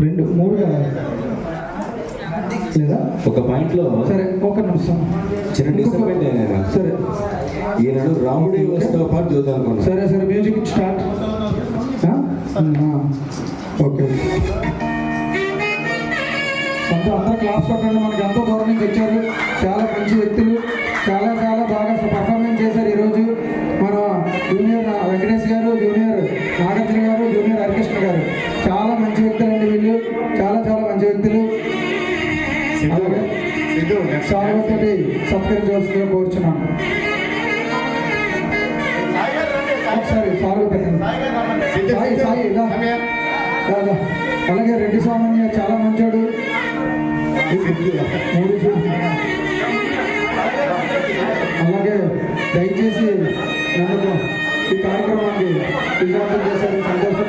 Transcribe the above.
2 3 కావాలి లేదా ఒక పాయింట్లో సరే ఒక నిమిషం చిన్న డిసప్పాయింట్ అయినా సరే ఈనాడు రాముడి వస్తువు పాటు చూద్దాం అనుకున్నాను. సరే సరే మ్యూజిక్ స్టార్ట్. ఓకే అందరూ క్లాస్ కొట్టండి. మనకి ఎంతో దూరం నుంచి వచ్చారు, చాలా మంచి వ్యక్తులు, చాలా చాలా బాగా పర్ఫార్మెన్స్ చేశారు ఈరోజు. మన జూనియర్ వెంకటేష్ గారు, జూనియర్ నాగార్జున గారు, జూనియర్ హరికృష్ణ గారు చాలా మంచి వ్యక్తులు అండి వీళ్ళు, చాలా చాలా మంచి వ్యక్తులు. అలాగే సార్వతోటి సత్కరించవలసిందిగా కోరుచున్నాను. ఒకసారి సాల్వ్ పెట్టండి. సాయి సాయి కాదా. అలాగే రెడ్డి సామాన్య చాలా మంచోడు. అలాగే దయచేసి నన్ను ఈ కార్యక్రమాన్ని విజయవంతం చేశారు. సంతోషం.